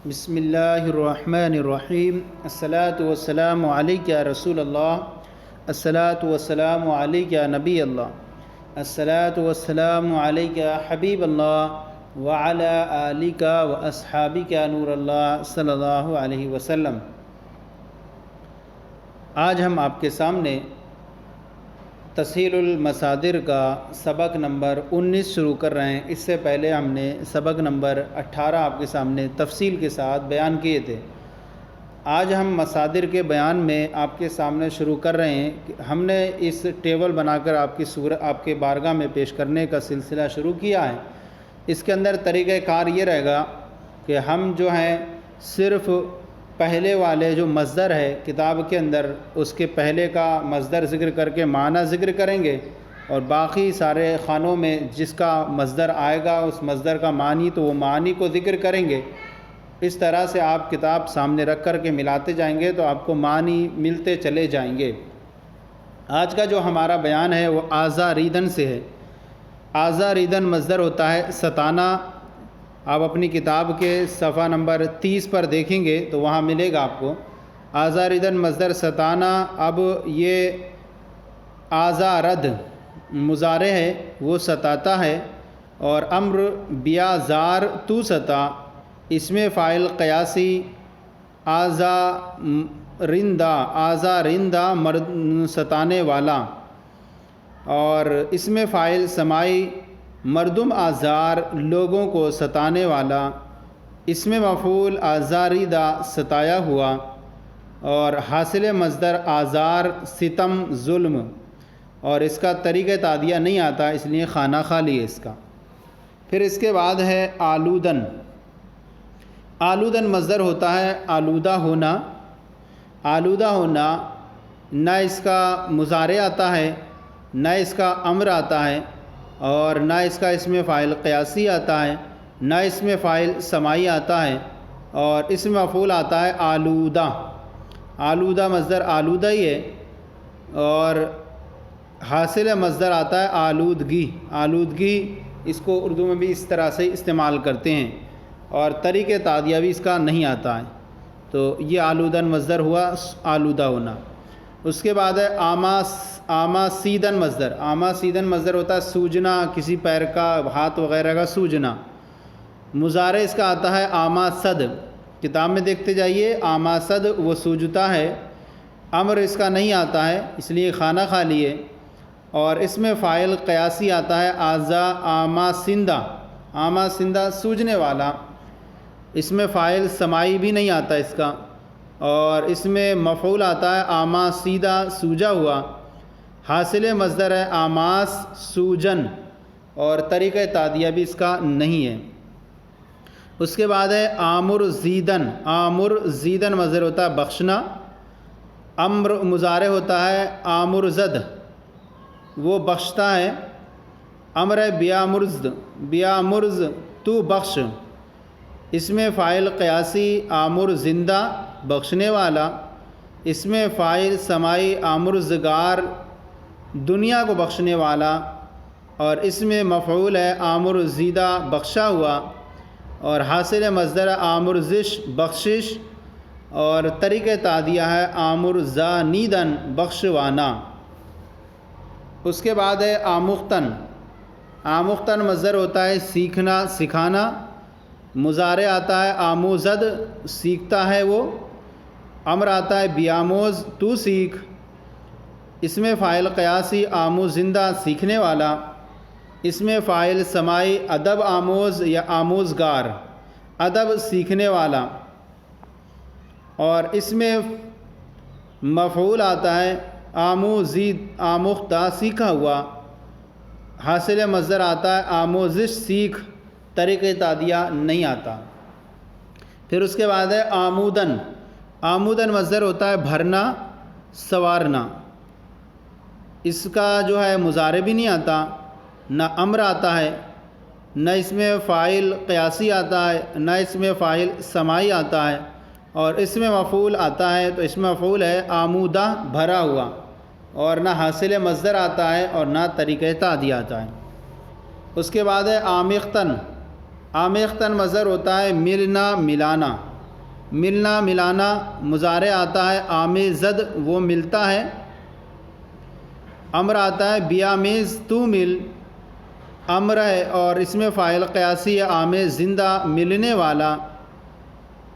بسم اللہ الرحمن الرحیم الصلاۃ والسلام علیک یا رسول اللہ الصلاۃ والسلام علیک یا نبی اللہ الصلاۃ والسلام علیک یا حبیب اللہ وعلی آلک و اصحابک یا نور اللہ صلی اللہ علیہ وسلم۔ آج ہم آپ کے سامنے تسہیل المصادر کا سبق نمبر 19 شروع کر رہے ہیں۔ اس سے پہلے ہم نے سبق نمبر 18 آپ کے سامنے تفصیل کے ساتھ بیان کیے تھے۔ آج ہم مصادر کے بیان میں آپ کے سامنے شروع کر رہے ہیں کہ ہم نے اس ٹیبل بنا کر آپ کے بارگاہ میں پیش کرنے کا سلسلہ شروع کیا ہے۔ اس کے اندر طریقہ کار یہ رہے گا کہ ہم جو ہیں صرف پہلے والے جو مصدر ہے کتاب کے اندر اس کے پہلے کا مصدر ذکر کر کے معنی ذکر کریں گے، اور باقی سارے خانوں میں جس کا مصدر آئے گا اس مصدر کا معنی تو وہ معنی کو ذکر کریں گے۔ اس طرح سے آپ کتاب سامنے رکھ کر کے ملاتے جائیں گے تو آپ کو معنی ملتے چلے جائیں گے۔ آج کا جو ہمارا بیان ہے وہ آزا ریدن سے ہے۔ آزا ریدن مصدر ہوتا ہے ستانا۔ آپ اپنی کتاب کے صفحہ نمبر 30 پر دیکھیں گے تو وہاں ملے گا آپ کو آزا ریدن مصدر ستانا۔ اب یہ آزا رد مضارع ہے، وہ ستاتا ہے، اور امر بیا زار تو ستا، اس میں فاعل قیاسی آزا رندہ ستانے والا، اور اس میں فاعل سمائی مردم آزار لوگوں کو ستانے والا، اس میں مفعول آزاریدہ ستایا ہوا، اور حاصل مصدر آزار ستم ظلم، اور اس کا طریقہ تعدیہ نہیں آتا اس لیے خانہ خالی ہے اس کا۔ پھر اس کے بعد ہے آلودن۔ آلودن مصدر ہوتا ہے آلودہ ہونا۔ آلودہ ہونا نہ اس کا مضارع آتا ہے، نہ اس کا امر آتا ہے، اور نہ اس کا اس میں فاعل قیاسی آتا ہے، نہ اس میں فاعل سمائی آتا ہے، اور اس میں مفعول آتا ہے آلودہ۔ آلودہ مصدر آلودہ ہی ہے، اور حاصل مصدر آتا ہے آلودگی۔ آلودگی اس کو اردو میں بھی اس طرح سے استعمال کرتے ہیں، اور طریقہ تعدیہ بھی اس کا نہیں آتا ہے۔ تو یہ آلودن مصدر ہوا آلودہ ہونا۔ اس کے بعد ہے آماسیدن مصدر۔ آماسیدن مصدر ہوتا ہے سوجنا، کسی پیر کا ہاتھ وغیرہ کا سوجنا۔ مضارع اس کا آتا ہے آماسد۔ کتاب میں دیکھتے جائیے آماسد وہ سوجتا ہے۔ امر اس کا نہیں آتا ہے اس لیے خانہ خالی ہے، اور اس میں فاعل قیاسی آتا ہے آماسندہ۔ آماسندہ سوجنے والا، اس میں فاعل سمائی بھی نہیں آتا اس کا، اور اس میں مفعول آتا ہے آماسیدہ سوجا ہوا۔ حاصل مصدر ہے آماس سوجن، اور طریقہ تعدیہ بھی اس کا نہیں ہے۔ اس کے بعد ہے آمر زیدن۔ آمر زیدن مصدر ہوتا ہے بخشنا۔ امر مضارع ہوتا ہے آمر زد، وہ بخشتا ہے۔ امر ہے بیامرز تو بخش، اس میں فاعل قیاسی آمر زندہ بخشنے والا، اس میں فاعل سمائی آمرزگار دنیا کو بخشنے والا، اور اس میں مفعول ہے آمر زیدہ بخشا ہوا، اور حاصل مصدر آمرزش بخشش، اور طریقہ تعدیہ ہے آمر زانیدن بخشوانا۔ اس کے بعد ہے آمختن۔ آمختن مصدر ہوتا ہے سیکھنا سکھانا۔ مضارع آتا ہے آموزد سیکھتا ہے وہ۔ امر آتا ہے بیاموز تو سیکھ، اس میں فاعل قیاسی آموزندہ سیکھنے والا، اس میں فاعل سمائی ادب آموز یا آموزگار ادب سیکھنے والا، اور اس میں مفعول آتا ہے آموزید آموختہ سیکھا ہوا۔ حاصل مصدر آتا ہے آموزش سیکھ، طریقہ تعدیہ نہیں آتا۔ پھر اس کے بعد ہے آمودن۔ آمودن مصدر ہوتا ہے بھرنا سوارنا، اس کا جو ہے مضارع بھی نہیں آتا، نہ امر آتا ہے، نہ اس میں فاعل قیاسی آتا ہے، نہ اس میں فاعل سمائی آتا ہے، اور اس میں مفعول آتا ہے تو اس میں مفعول ہے آمودہ بھرا ہوا، اور نہ حاصل مصدر آتا ہے اور نہ طریقہ تعدیہ آتا ہے۔ اس کے بعد ہے آمیختن۔ آمیختن مصدر ہوتا ہے ملنا ملانا، ملنا ملانا مضارع آتا ہے آمیزد وہ ملتا ہے، امر آتا ہے بیامیز تو مل، امر ہے اور اس میں فاعل قیاسی ہے آمیز زندہ ملنے والا،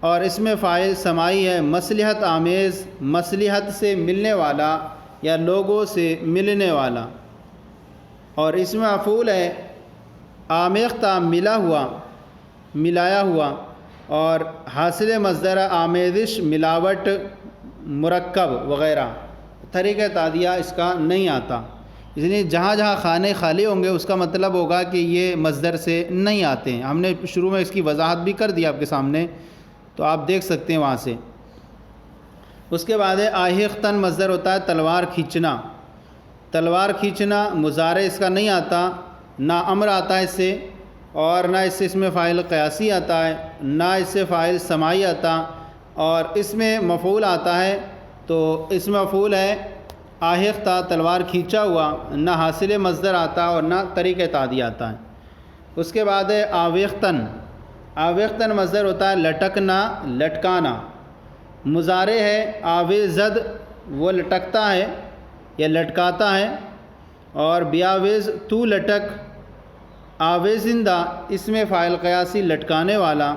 اور اس میں فاعل سماعی ہے مصلحت آمیز مصلحت سے ملنے والا یا لوگوں سے ملنے والا، اور اس میں مفعول ہے آمیختہ ملا ہوا ملایا ہوا، اور حاصل مصدر آمیزش ملاوٹ مرکب وغیرہ، طریقہ تعدیہ اس کا نہیں آتا، اس لیے جہاں جہاں خانے خالی ہوں گے اس کا مطلب ہوگا کہ یہ مصدر سے نہیں آتے ہیں۔ ہم نے شروع میں اس کی وضاحت بھی کر دی آپ کے سامنے، تو آپ دیکھ سکتے ہیں وہاں سے۔ اس کے بعد آہختن مصدر ہوتا ہے تلوار کھینچنا، تلوار کھینچنا مضارع اس کا نہیں آتا، نہ امر آتا ہے اس سے، اور نہ اس میں فاعل قیاسی آتا ہے، نہ اس سے فاعل سماعی آتا، اور اس میں مفعول آتا ہے، تو اس میں مفعول ہے آہختہ تلوار کھینچا ہوا، نہ حاصل مصدر آتا اور نہ طریقہ تعدیہ آتا ہے۔ اس کے بعد ہے آویختن، آویختن مصدر ہوتا ہے لٹکنا لٹکانا، مضارع ہے آویزد وہ لٹکتا ہے یا لٹکاتا ہے، اور بیاویز تو لٹک، آویزندہ اس میں فاعل قیاسی لٹکانے والا،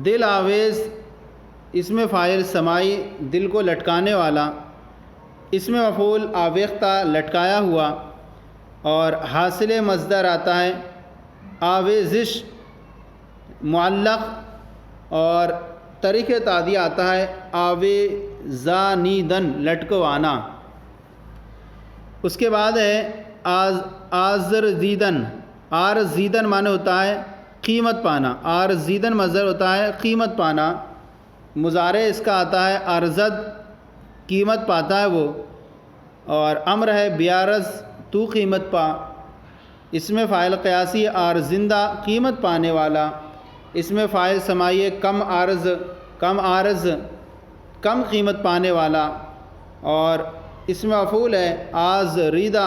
دل آویز اس میں فاعل سماعی دل کو لٹکانے والا، اس میں مفعول آویختہ لٹکایا ہوا، اور حاصل مصدر آتا ہے آویزش معلق، اور طریقہ تعدیہ آتا ہے آویزانیدن لٹکوانا۔ اس کے بعد ہے آزرزیدن، آرزیدن معنی ہوتا ہے قیمت پانا، آرزیدن مصدر ہوتا ہے قیمت پانا، مضارع اس کا آتا ہے ارزد قیمت پاتا ہے وہ، اور امر ہے بیارز تو قیمت پا، اس میں فاعل قیاسی آرزندہ قیمت پانے والا، اس میں فاعل سماعی کم عارض کم عارض کم قیمت پانے والا، اور اس میں مفعول ہے آزریدہ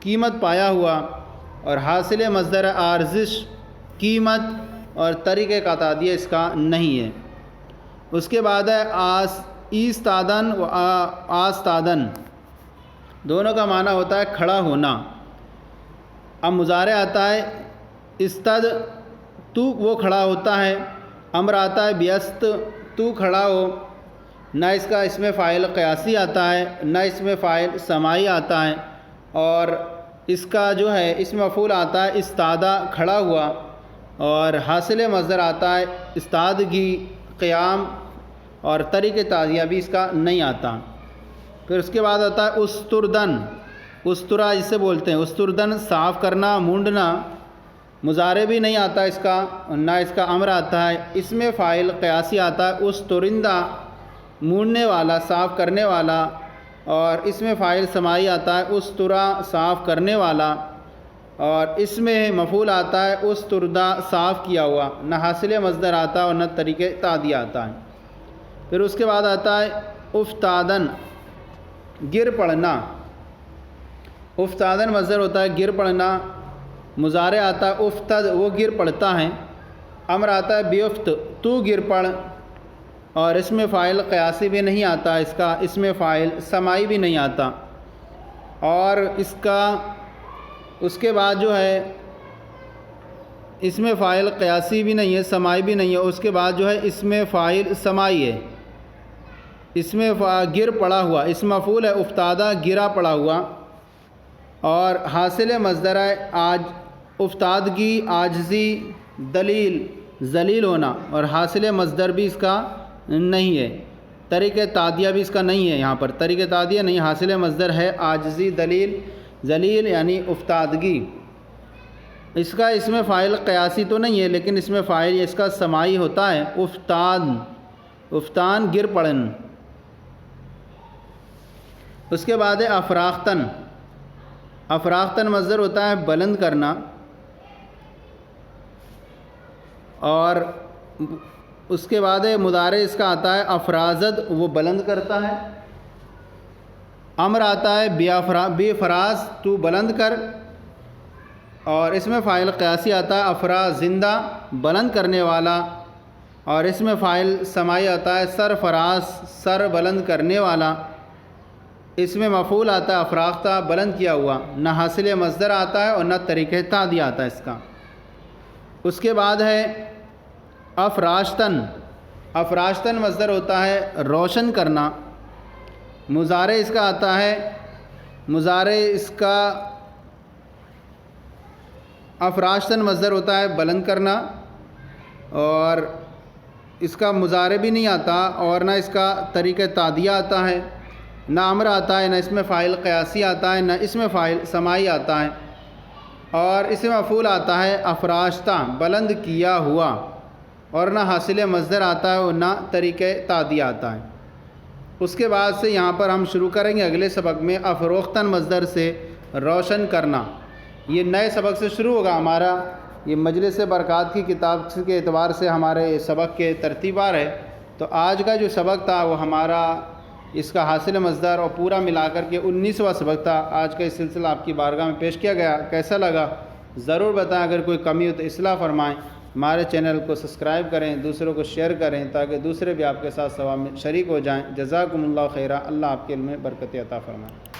قیمت پایا ہوا، اور حاصل مصدر آرزش قیمت، اور طریقہ کا تعدیہ اس کا نہیں ہے۔ اس کے بعد ہے ایستادن و آستادن، دونوں کا معنی ہوتا ہے کھڑا ہونا۔ اب مضارع آتا ہے استد تو وہ کھڑا ہوتا ہے، امر آتا ہے بیست تو کھڑا ہو، نہ اس میں فاعل قیاسی آتا ہے نہ اس میں فاعل سماعی آتا ہے، اور اس کا جو ہے اس میں مفعول آتا ہے استادہ کھڑا ہوا، اور حاصل مصدر آتا ہے استادگی قیام، اور طریقہ تعدیہ بھی اس کا نہیں آتا۔ پھر اس کے بعد آتا ہے استردن، استرا جسے بولتے ہیں، استردن صاف کرنا مونڈنا، مضارع بھی نہیں آتا اس کا، نہ اس کا امر آتا ہے، اس میں فاعل قیاسی آتا ہے استرندہ مونڈنے والا صاف کرنے والا، اور اس میں فاعل سماعی آتا ہے استرا صاف کرنے والا، اور اس میں مفعول آتا ہے استردہ صاف کیا ہوا، نہ حاصل مصدر آتا اور نہ طریقہ تعدیہ آتا ہے۔ پھر اس کے بعد آتا ہے افتادن گر پڑنا، افتادن مصدر ہوتا ہے گر پڑنا، مضارع آتا ہے افتد وہ گر پڑتا ہے، امر آتا ہے بیفت تو گر پڑ، اور اس میں فاعل قیاسی بھی نہیں آتا اس کا، اس میں فاعل سماعی بھی نہیں آتا، اور اس کے بعد جو ہے اس میں فاعل قیاسی بھی نہیں ہے سماعی بھی نہیں ہے، اس کے بعد جو ہے اس میں فاعل سماعی ہے، اس میں گر پڑا ہوا، اس مفعول ہے افتادہ گرا پڑا ہوا، اور حاصل مصدر ہے افتادگی عاجزی دلیل ذلیل ہونا، اور حاصل مصدر بھی اس کا نہیں ہے، طریقہ تعدیہ بھی اس کا نہیں ہے، یہاں پر طریقہ تعدیہ نہیں، حاصل مصدر ہے عاجزی دلیل ذلیل یعنی افتادگی، اس میں فاعل قیاسی تو نہیں ہے لیکن اس میں فاعل اس کا سماعی ہوتا ہے افتان گر پڑن۔ اس کے بعد ہے افراختن، افراختن مصدر ہوتا ہے بلند کرنا، اور اس کے بعد مضارع اس کا آتا ہے افرازد وہ بلند کرتا ہے، امر آتا ہے بے فراز تو بلند کر، اور اس میں فاعل قیاسی آتا ہے افراز زندہ بلند کرنے والا، اور اس میں فاعل سماعی آتا ہے سرفراز، سر بلند کرنے والا. اس میں مفعول آتا ہے افراختہ، بلند کیا ہوا. نہ حاصل مصدر آتا ہے اور نہ طریقہ تعدیہ آتا ہے اس کا. اس کے بعد ہے افراشتن. افراشتن مصدر ہوتا ہے روشن کرنا. مضارع اس کا آتا ہے، مضارع اس کا افراشتن مصدر ہوتا ہے بلند کرنا، اور اس کا مضارع بھی نہیں آتا اور نہ اس کا طریقہ تعدیہ آتا ہے، نہ امر آتا ہے، نہ اس میں فاعل قیاسی آتا ہے، نہ اس میں فاعل سماعی آتا ہے. اور اس میں مفعول آتا ہے افراشتہ، بلند کیا ہوا، اور نہ حاصل مصدر آتا ہے اور نہ طریقہ تعدیہ آتا ہے. اس کے بعد سے یہاں پر ہم شروع کریں گے اگلے سبق میں افروختن مصدر سے روشن کرنا. یہ نئے سبق سے شروع ہوگا ہمارا. یہ مجلس برکات کی کتاب کے اعتبار سے ہمارے سبق کے ترتیبوار ہے. تو آج کا جو سبق تھا وہ ہمارا اس کا حاصل مصدر اور پورا ملا کر کے 19واں سبق تھا. آج کا یہ سلسلہ آپ کی بارگاہ میں پیش کیا گیا. کیسا لگا ضرور بتائیں. اگر کوئی کمی ہو تو اصلاح فرمائیں. ہمارے چینل کو سبسکرائب کریں، دوسروں کو شیئر کریں تاکہ دوسرے بھی آپ کے ساتھ ثواب میں شریک ہو جائیں. جزاکم اللہ خیرہ. اللہ آپ کے علم میں برکت عطا فرمائے.